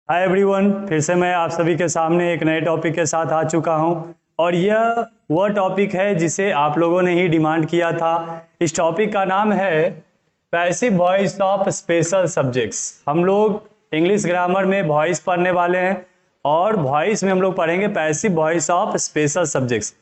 Hi everyone, फिर से मैं आप सभी के सामने एक नए टॉपिक के साथ आ चुका हूं और यह वह टॉपिक है जिसे आप लोगों ने ही डिमांड किया था। इस टॉपिक का नाम है passive voice of special subjects. हम लोग इंग्लिश ग्रामर में वॉइस पढ़ने वाले हैं और वॉइस में हम लोग पढ़ेंगे passive voice of special subjects.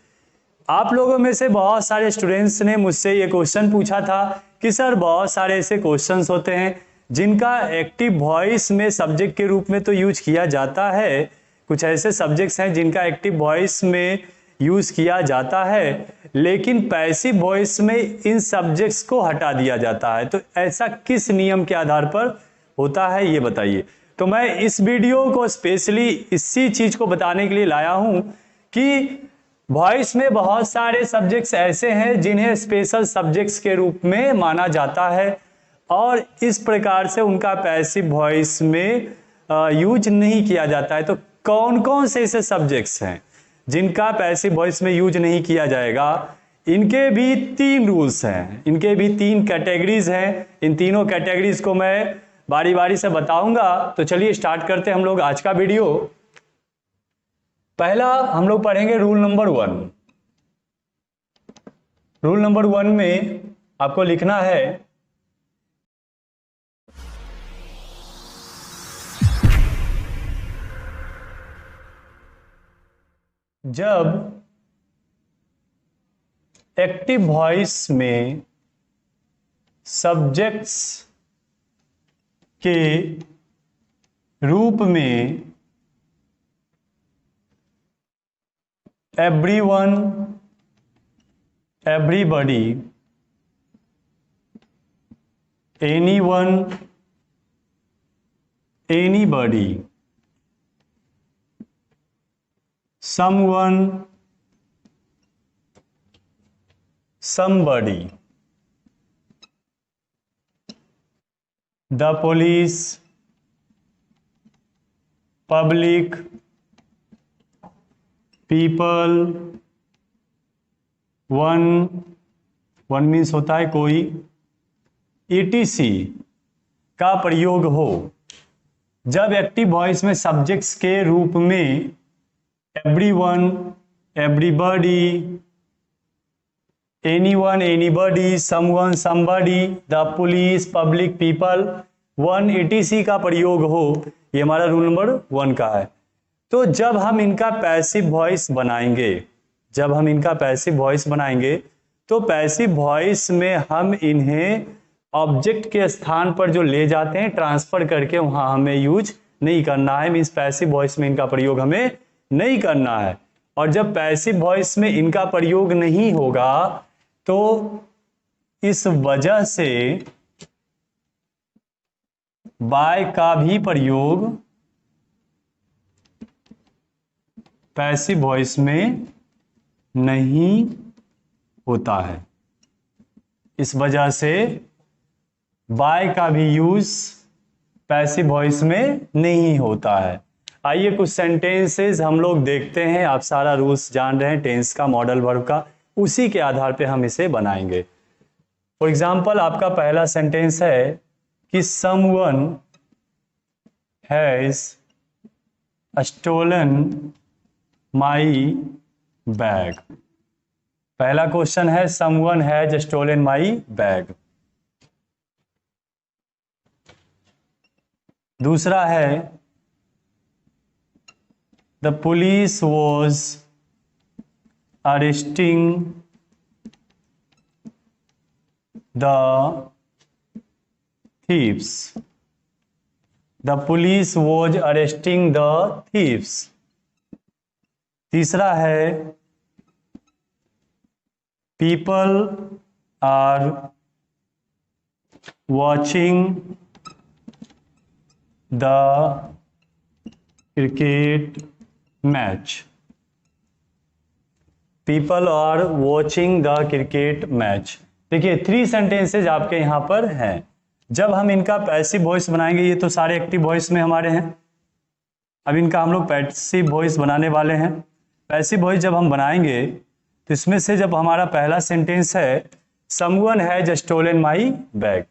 आप लोगों में से बहुत सारे स्टूडेंट्स ने मुझसे ये क्वेश्चन पूछा था कि सर बहुत सारे ऐसे क्वेश्चंस होते हैं जिनका एक्टिव वॉइस में सब्जेक्ट के रूप में तो यूज किया जाता है, कुछ ऐसे सब्जेक्ट्स हैं जिनका एक्टिव वॉइस में यूज किया जाता है लेकिन पैसिव वॉइस में इन सब्जेक्ट्स को हटा दिया जाता है। तो ऐसा किस नियम के आधार पर होता है ये बताइए। तो मैं इस वीडियो को स्पेशली इसी चीज को बताने के लिए लाया हूं कि वॉइस में बहुत सारे सब्जेक्ट्स ऐसे हैं जिन्हें स्पेशल सब्जेक्ट्स के रूप में माना जाता है और इस प्रकार से उनका पैसिव वॉइस में यूज नहीं किया जाता है। तो कौन कौन से ऐसे सब्जेक्ट्स हैं जिनका पैसिव वॉइस में यूज नहीं किया जाएगा? इनके भी 3 रूल्स हैं, इनके भी 3 कैटेगरीज हैं। इन तीनों कैटेगरीज को मैं बारी बारी से बताऊंगा। तो चलिए स्टार्ट करते हैं हम लोग आज का वीडियो। पहला हम लोग पढ़ेंगे रूल नंबर 1। रूल नंबर 1 में आपको लिखना है जब एक्टिव वॉइस में सब्जेक्ट्स के रूप में everyone, everybody, anyone, anybody, someone, somebody, the police, public, people, one means होता है कोई, etc का प्रयोग हो जब एक्टिव वॉइस में सब्जेक्ट्स के रूप में everyone, everybody, anyone, anybody, someone, somebody, the police, public, people, one, etc का प्रयोग हो। ये हमारा रूल नंबर 1 का है। तो जब हम इनका पैसिव वॉइस बनाएंगे, जब हम इनका पैसिव वॉइस बनाएंगे तो पैसिव वॉइस में हम इन्हें ऑब्जेक्ट के स्थान पर जो ले जाते हैं ट्रांसफर करके वहां हमें यूज नहीं करना है। मीन्स पैसिव वॉइस में इनका प्रयोग हमें नहीं करना है। और जब पैसिव वॉइस में इनका प्रयोग नहीं होगा तो इस वजह से बाय का भी प्रयोग पैसिव वॉइस में नहीं होता है। इस वजह से बाय का भी यूज पैसिव वॉइस में नहीं होता है। आइए कुछ सेंटेंसेस हम लोग देखते हैं। आप सारा रूल्स जान रहे हैं टेंस का, मॉडल वर्ब का, उसी के आधार पे हम इसे बनाएंगे। फॉर एग्जाम्पल आपका पहला सेंटेंस है कि someone has stolen my bag. पहला क्वेश्चन है someone has stolen my bag. दूसरा है The police was arresting the thieves. The police was arresting the thieves. तीसरा है people are watching the cricket match. People are watching the cricket match. देखिए 3 sentences आपके यहां पर हैं। जब हम इनका पैसिव वॉइस बनाएंगे, ये तो सारे एक्टिव वॉइस में हमारे हैं, अब इनका हम लोग पैसिव वॉइस बनाने वाले हैं। पैसिव वॉइस जब हम बनाएंगे तो इसमें से जब हमारा पहला सेंटेंस है someone has stolen my bag,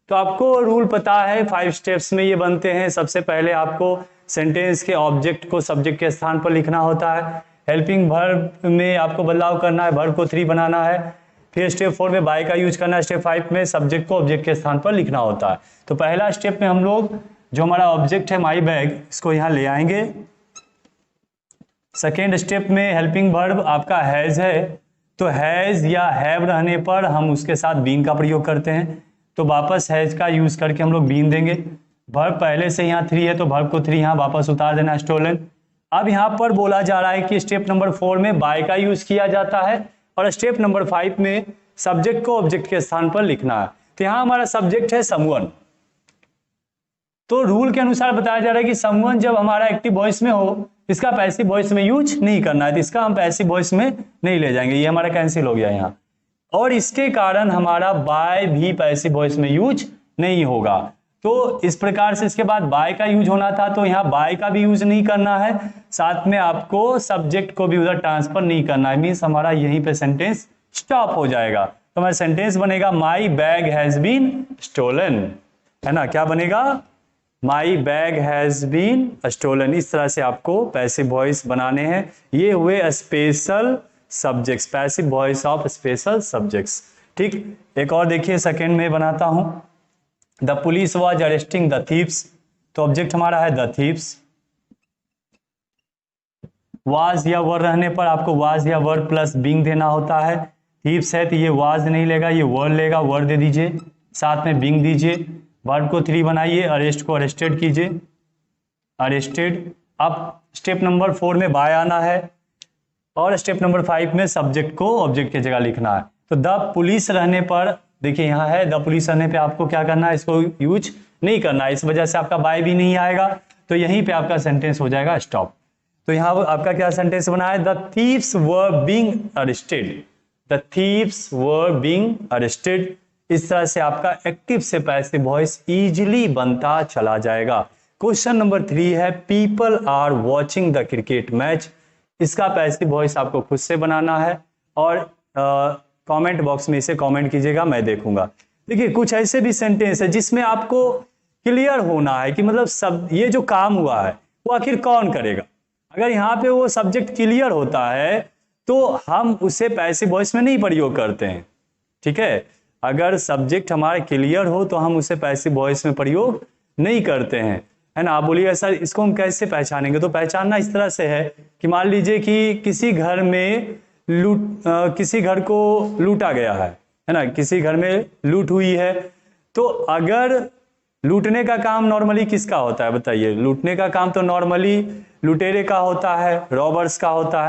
तो आपको रूल पता है 5 स्टेप्स में ये बनते हैं। सबसे पहले आपको सेंटेंस के ऑब्जेक्ट को सब्जेक्ट के स्थान पर लिखना होता है। हेल्पिंग वर्ब में आपको बदलाव करना है, वर्ब को 3 बनाना है। फिर स्टेप 4 में बाय का यूज करना है। स्टेप 5 में सब्जेक्ट को ऑब्जेक्ट के स्थान पर लिखना होता है। तो पहला स्टेप में हम लोग जो हमारा ऑब्जेक्ट है माई बैग, इसको यहाँ ले आएंगे। सेकेंड स्टेप में हेल्पिंग वर्ब आपका हैज है, तो हैज या हैव रहने पर हम उसके साथ बीन का प्रयोग करते हैं, तो वापस हैज का यूज करके हम लोग बीन देंगे। वर्ब पहले से यहाँ 3 है तो वर्ब को 3 यहाँ वापस उतार देना, स्टोलन। अब यहाँ पर बोला जा रहा है कि स्टेप नंबर 4 में बाय का यूज किया जाता है और स्टेप नंबर 5 में सब्जेक्ट को ऑब्जेक्ट के स्थान पर लिखना है। तो यहाँ हमारा सब्जेक्ट है समवन, तो रूल के अनुसार बताया जा रहा है कि समवन जब हमारा एक्टिव वॉइस में हो, इसका पैसिव वॉइस में यूज नहीं करना है, तो इसका हम पैसिव वॉइस में नहीं ले जाएंगे, ये हमारा कैंसिल हो गया यहाँ। और इसके कारण हमारा बाय भी पैसिव वॉइस में यूज नहीं होगा। तो इस प्रकार से इसके बाद बाय का यूज होना था, तो यहाँ बाय का भी यूज नहीं करना है, साथ में आपको सब्जेक्ट को भी उधर ट्रांसफर नहीं करना है, मीन्स हमारा यहीं पे सेंटेंस स्टॉप हो जाएगा। तो हमारा सेंटेंस बनेगा my bag has been stolen, है ना। क्या बनेगा? My bag has been stolen. इस तरह से आपको पैसिव वॉइस बनाने हैं। ये हुए special subjects, passive voice of special subjects. ठीक, एक और देखिए सेकेंड में बनाता हूं। The police was arresting the thieves, तो ऑब्जेक्ट हमारा है द थीव्स। वाज या वर रहने पर आपको वाज या वर प्लस बीइंग देना होता है। थीव्स है तो ये वाज नहीं लेगा, ये वर लेगा, वर दे दीजिए, साथ में बीइंग दीजिए। वर्ब को 3 बनाइए, अरेस्ट को अरेस्टेड कीजिए, अरेस्टेड। अब स्टेप नंबर 4 में बाय आना है और स्टेप नंबर 5 में सब्जेक्ट को ऑब्जेक्ट की जगह लिखना है। तो द पुलिस रहने पर, देखिए यहाँ है द पुलिस रहने पे आपको क्या करना है, इसको यूज नहीं करना है, इस वजह से आपका बाय भी नहीं आएगा, तो यहीं पे आपका सेंटेंस हो जाएगा स्टॉप। तो यहाँ आपका क्या सेंटेंस बना है, the thieves were being arrested, the thieves were being arrested. इस तरह से आपका एक्टिव से पैसिव वॉइस इजीली बनता चला जाएगा। क्वेश्चन नंबर 3 है people are watching the cricket match. इसका पैसिव वॉइस आपको खुद से बनाना है और कमेंट बॉक्स में इसे कमेंट कीजिएगा, मैं देखूंगा। देखिए कुछ ऐसे भी सेंटेंस है जिसमें आपको क्लियर होना है कि मतलब सब ये जो काम हुआ है वो आखिर कौन करेगा। अगर यहाँ पे वो सब्जेक्ट क्लियर होता है तो हम उसे पैसिव वॉइस में नहीं प्रयोग करते हैं, ठीक है। अगर सब्जेक्ट हमारे क्लियर हो तो हम उसे पैसिव वॉइस में प्रयोग नहीं करते हैं, है ना। आप बोलिए सर इसको हम कैसे पहचानेंगे, तो पहचानना इस तरह से है कि मान लीजिए कि किसी घर में किसी घर को लूटा गया है ना, किसी घर में लूट हुई है, तो अगर लूटने का काम नॉर्मली किसका होता है बताइए, लूटने का काम तो नॉर्मली लुटेरे का होता है, रॉबर्स का होता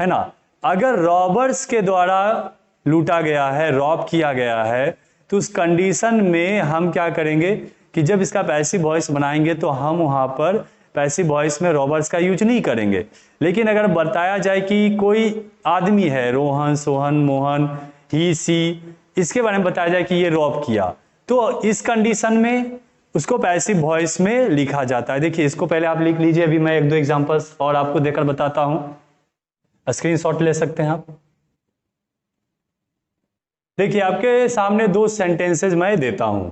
है ना। अगर रॉबर्स के द्वारा लूटा गया है, रॉब किया गया है, तो उस कंडीशन में हम क्या करेंगे कि जब इसका पैसिव वॉइस बनाएंगे तो हम वहां पर पैसिव वॉइस में रॉबर्स का यूज नहीं करेंगे। लेकिन अगर बताया जाए कि कोई आदमी है, रोहन, सोहन, मोहन, ही, सी, इसके बारे में बताया जाए कि ये रॉब किया, तो इस कंडीशन में उसको पैसिव वॉइस में लिखा जाता है। देखिए इसको पहले आप लिख लीजिए, अभी मैं 1-2 एग्जांपल्स और आपको देकर बताता हूं, स्क्रीनशॉट ले सकते हैं आप। देखिए आपके सामने 2 सेंटेंसेस मैं देता हूं।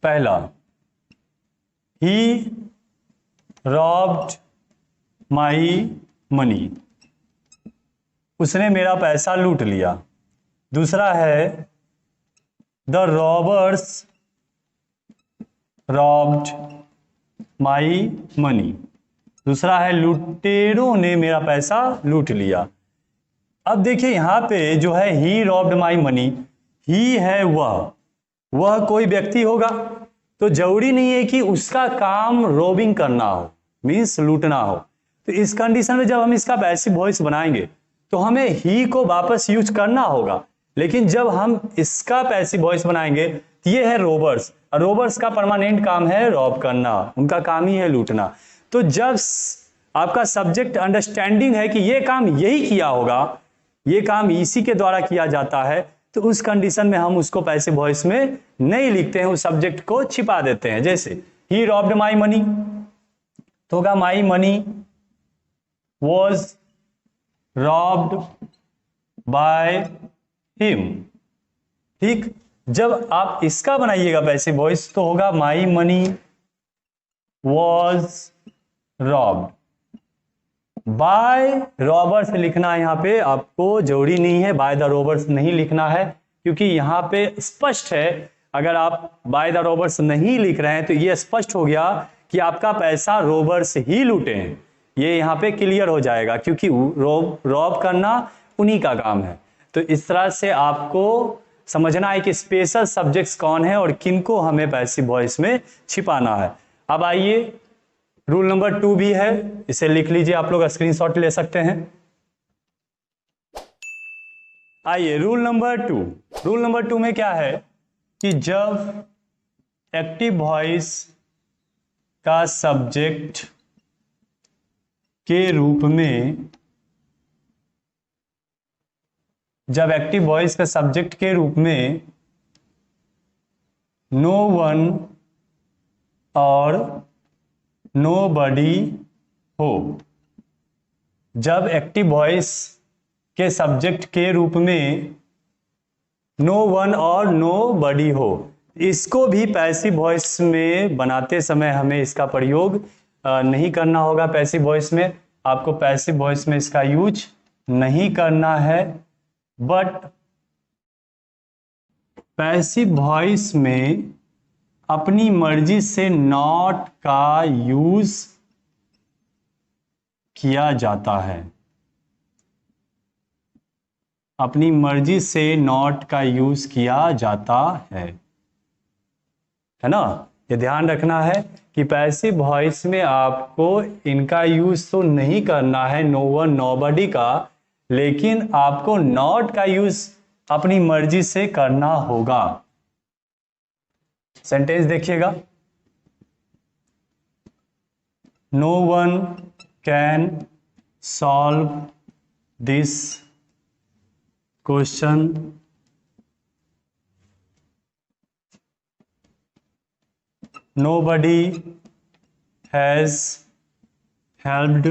पहला, ही रॉब्ड माई मनी, उसने मेरा पैसा लूट लिया। दूसरा है the robbers robbed my money, दूसरा है लुटेरों ने मेरा पैसा लूट लिया। अब देखिए यहां पे जो है ही रॉब्ड माई मनी, ही है वह कोई व्यक्ति होगा, तो जरूरी नहीं है कि उसका काम रॉबिंग करना हो, मीन्स लूटना हो। तो इस कंडीशन में जब हम इसका पैसिव वॉइस बनाएंगे तो हमें ही को वापस यूज करना होगा। लेकिन जब हम इसका पैसिव वॉइस बनाएंगे तो ये है रोबर्स, और रोबर्स का परमानेंट काम है रॉब करना, उनका काम ही है लूटना। तो जब आपका सब्जेक्ट अंडरस्टैंडिंग है कि ये काम यही किया होगा, ये काम इसी के द्वारा किया जाता है, तो उस कंडीशन में हम उसको पैसिव वॉइस में नहीं लिखते हैं, उस सब्जेक्ट को छिपा देते हैं। जैसे ही रॉब्ड माई मनी, तो होगा my money was robbed by him. ठीक, जब आप इसका बनाइएगा पैसिव वॉइस तो होगा my money was robbed. By robbers लिखना है, यहाँ पे आपको जरूरी नहीं है बाय द रॉबर्स नहीं लिखना है, क्योंकि यहाँ पे स्पष्ट है, अगर आप बाय द रॉबर्स नहीं लिख रहे हैं तो ये स्पष्ट हो गया कि आपका पैसा रॉबर्स ही लूटे हैं। ये यहाँ पे क्लियर हो जाएगा, क्योंकि रॉब करना उन्हीं का काम है। तो इस तरह से आपको समझना है कि स्पेशल सब्जेक्ट्स कौन है और किनको हमें पैसिव वॉइस में छिपाना है। अब आइए, रूल नंबर 2 भी है, इसे लिख लीजिए, आप लोग स्क्रीनशॉट ले सकते हैं। आइए रूल नंबर 2। रूल नंबर 2 में क्या है कि जब एक्टिव वॉइस का सब्जेक्ट के रूप में, जब एक्टिव वॉइस का सब्जेक्ट के रूप में नो वन और नोबडी हो, जब एक्टिव वॉइस के सब्जेक्ट के रूप में नो वन और नोबडी हो, इसको भी पैसिव वॉइस में बनाते समय हमें इसका प्रयोग नहीं करना होगा। पैसिव वॉइस में आपको पैसिव वॉइस में इसका यूज नहीं करना है, बट पैसिव वॉइस में अपनी मर्जी से नॉट का यूज किया जाता है। अपनी मर्जी से नॉट का यूज किया जाता है ना। ये ध्यान रखना है कि पैसिव वॉइस में आपको इनका यूज तो नहीं करना है, नो वन नोबडी का, लेकिन आपको नॉट का यूज अपनी मर्जी से करना होगा। सेंटेंस देखिएगा, no one can solve this question nobody has helped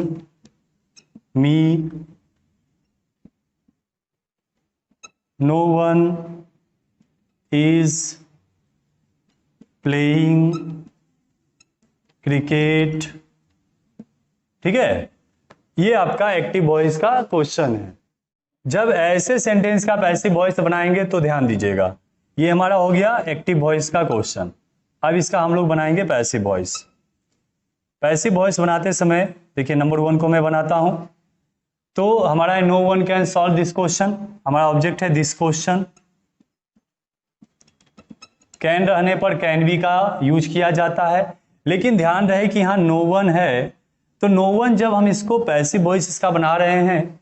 me, no one is playing cricket। ठीक है, ये आपका एक्टिव वॉइस का क्वेश्चन है। जब ऐसे सेंटेंस का पैसिव वॉइस बनाएंगे तो ध्यान दीजिएगा, ये हमारा हो गया एक्टिव वॉइस का क्वेश्चन। अब इसका हम लोग बनाएंगे पैसिव वॉइस। पैसिव वॉइस बनाते समय देखिए, नंबर 1 को मैं बनाता हूं, तो हमारा no one can solve this question, हमारा ऑब्जेक्ट है दिस क्वेश्चन। कैन रहने पर कैन बी का यूज किया जाता है, लेकिन ध्यान रहे कि यहाँ नो वन है, तो नो वन जब हम इसको पैसिव वॉइस इसका बना रहे हैं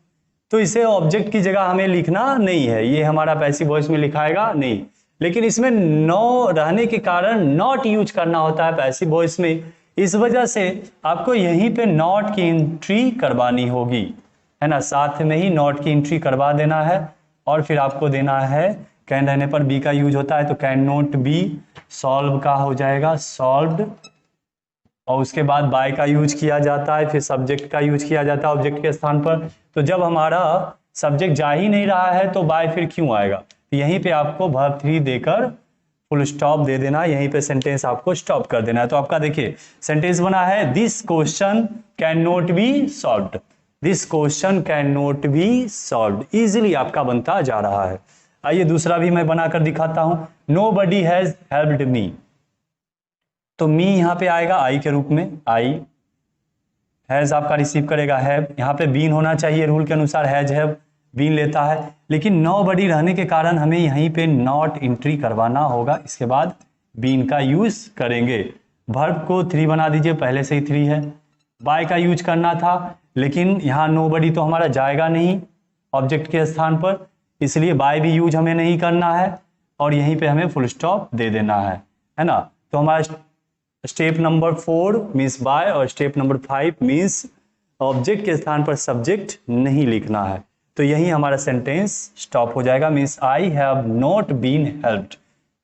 तो इसे ऑब्जेक्ट की जगह हमें लिखना नहीं है, ये हमारा पैसिव वॉइस में लिखाएगा नहीं, लेकिन इसमें नो रहने के कारण नॉट यूज करना होता है पैसिव वॉइस में। इस वजह से आपको यहीं पे नॉट की एंट्री करवानी होगी, है ना, साथ में ही नॉट की एंट्री करवा देना है। और फिर आपको देना है, कैन रहने पर बी का यूज होता है, तो कैन नॉट बी, सॉल्व का हो जाएगा सॉल्व्ड, और उसके बाद बाय का यूज किया जाता है, फिर सब्जेक्ट का यूज किया जाता है ऑब्जेक्ट के स्थान पर। तो जब हमारा सब्जेक्ट जा ही नहीं रहा है तो बाय फिर क्यों आएगा, यहीं पे आपको वर्ब 3 देकर फुल स्टॉप दे देना, यहीं पे सेंटेंस आपको स्टॉप कर देना है। तो आपका देखिए सेंटेंस बना है, this question can not be solved, this question can not be solved, easily आपका बनता जा रहा है। आइए दूसरा भी मैं बनाकर दिखाता हूं, नोबडी हैज हेल्प्ड मी, तो मी यहाँ पे आएगा आई के रूप में, आई, हैज आपका रिसीव करेगा हैव, यहाँ पे बीन होना चाहिए रूल के अनुसार, हैज हैव बीन लेता है, लेकिन नोबडी रहने के कारण हमें यहीं पे नॉट एंट्री करवाना होगा, इसके बाद बीन का यूज करेंगे। वर्ब को 3 बना दीजिए, पहले से ही 3 है। बाय का यूज करना था, लेकिन यहाँ नोबडी तो हमारा जाएगा नहीं ऑब्जेक्ट के स्थान पर, इसलिए बाय भी यूज हमें नहीं करना है, और यहीं पे हमें फुल स्टॉप दे देना है ना। तो हमारा स्टेप नंबर 4 मीन्स बाय, और स्टेप नंबर 5 मीन्स ऑब्जेक्ट के स्थान पर सब्जेक्ट नहीं लिखना है। तो यही हमारा सेंटेंस स्टॉप हो जाएगा, means I have not been helped,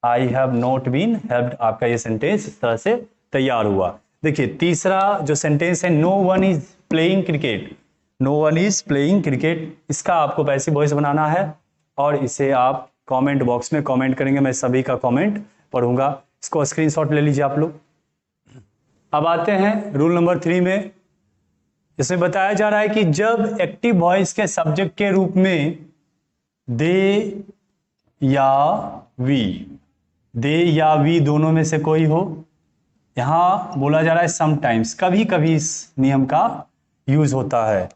I have not been helped, आपका ये सेंटेंस इस तरह से तैयार हुआ। देखिए तीसरा जो सेंटेंस है, no one is playing cricket, no one is playing cricket, इसका आपको पैसिव वॉइस बनाना है, और इसे आप कमेंट बॉक्स में कमेंट करेंगे, मैं सभी का कमेंट पढ़ूंगा, इसको स्क्रीनशॉट ले लीजिए आप लोग। अब आते हैं रूल नंबर 3 में, इसमें बताया जा रहा है कि जब एक्टिव वॉइस के सब्जेक्ट के रूप में दे या वी दोनों में से कोई हो, यहां बोला जा रहा है समटाइम्स, कभी कभी इस नियम का यूज होता है।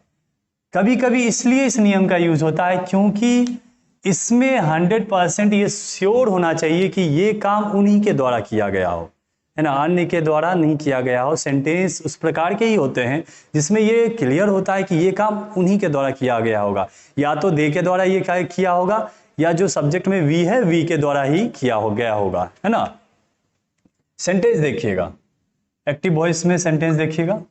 कभी कभी इसलिए इस नियम का यूज होता है क्योंकि इसमें 100% ये श्योर होना चाहिए कि ये काम उन्हीं के द्वारा किया गया हो, है ना, अन्य के द्वारा नहीं किया गया हो। सेंटेंस उस प्रकार के ही होते हैं जिसमें ये क्लियर होता है कि ये काम उन्हीं के द्वारा किया गया होगा, या तो दे के द्वारा ये किया होगा, या जो सब्जेक्ट में वी है वी के द्वारा ही किया हो गया होगा, है ना। सेंटेंस देखिएगा, एक्टिव वॉइस में सेंटेंस देखिएगा।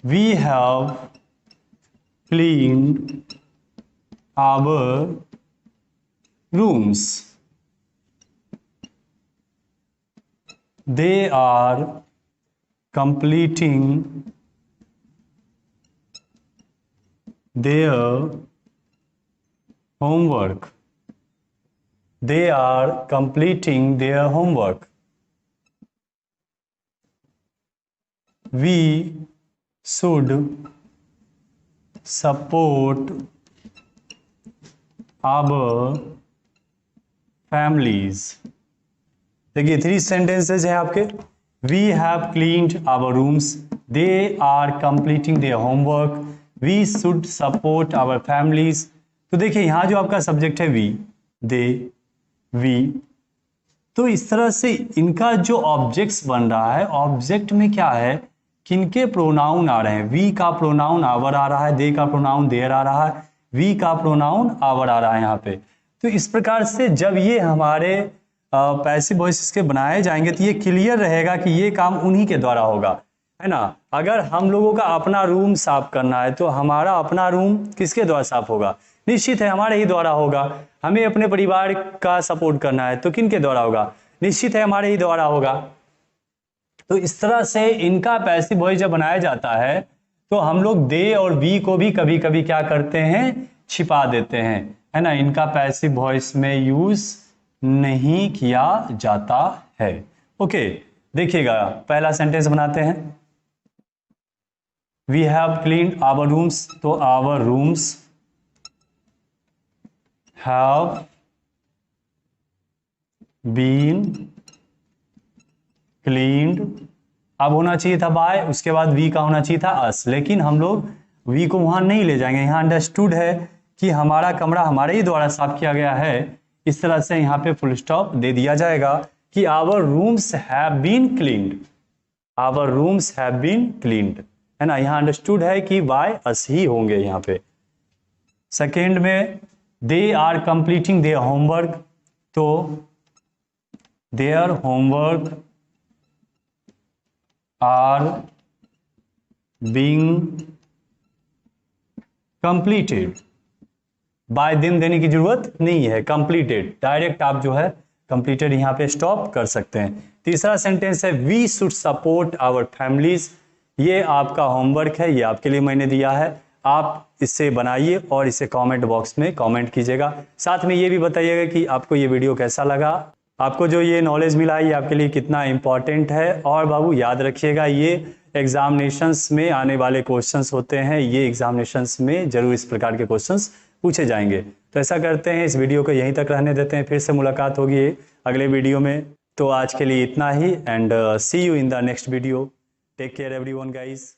We have cleaned our rooms. They are completing their homework. They are completing their homework. We should support our families. देखिए 3 सेंटेंसेज हैं आपके। We have cleaned our rooms. They are completing their homework. We should support our families. तो देखिए यहाँ जो आपका subject है we, they, we, तो इस तरह से इनका जो ऑब्जेक्ट्स बन रहा है, ऑब्जेक्ट में क्या है, किनके प्रोनाउन आ रहे हैं। वी का प्रोनाउन आवर आ रहा है, दे का प्रोनाउन देयर आ रहा है, वी का प्रोनाउन आवर आ रहा है यहाँ पे। तो इस प्रकार से जब ये हमारे पैसिव वॉइस के बनाए जाएंगे तो ये क्लियर रहेगा कि ये काम उन्हीं के द्वारा होगा, है ना। अगर हम लोगों का अपना रूम साफ करना है तो हमारा अपना रूम किसके द्वारा साफ होगा, निश्चित है हमारे ही द्वारा होगा। हमें अपने परिवार का सपोर्ट करना है तो किन के द्वारा होगा, निश्चित है हमारे ही द्वारा होगा। तो इस तरह से इनका पैसिव वॉइस जब बनाया जाता है तो हम लोग दे और वी को भी कभी कभी क्या करते हैं, छिपा देते हैं, है ना। इनका पैसिव वॉइस में यूज नहीं किया जाता है। ओके, देखिएगा पहला सेंटेंस बनाते हैं। We have cleaned our rooms, तो our rooms have been cleaned. अब होना चाहिए था बाय, उसके बाद वी का होना चाहिए था अस, लेकिन हम लोग वी को वहां नहीं ले जाएंगे। यहाँ अंडरस्टूड है कि हमारा कमरा हमारे ही द्वारा साफ किया गया है, इस तरह से यहाँ पे फुल स्टॉप दे दिया जाएगा कि our rooms have been cleaned, our rooms have been cleaned, है ना। यहाँ अंडरस्टूड है कि बाय अस ही होंगे यहाँ पे। सेकेंड में they are completing their homework, तो their homework are being completed. बाय दिन देने की जरूरत नहीं है, कंप्लीटेड डायरेक्ट आप जो है कंप्लीटेड यहाँ पे स्टॉप कर सकते हैं। तीसरा सेंटेंस है we should support our families. ये आपका होमवर्क है, ये आपके लिए मैंने दिया है, आप इससे बनाइए और इसे कमेंट बॉक्स में कमेंट कीजिएगा। साथ में ये भी बताइएगा कि आपको ये वीडियो कैसा लगा, आपको जो ये नॉलेज मिला ये आपके लिए कितना इंपॉर्टेंट है। और बाबू याद रखिएगा ये एग्जामिनेशंस में आने वाले क्वेश्चंस होते हैं, ये एग्जामिनेशंस में जरूर इस प्रकार के क्वेश्चंस पूछे जाएंगे। तो ऐसा करते हैं, इस वीडियो को यहीं तक रहने देते हैं, फिर से मुलाकात होगी अगले वीडियो में। तो आज के लिए इतना ही and see you in the next video. Take care everyone guys.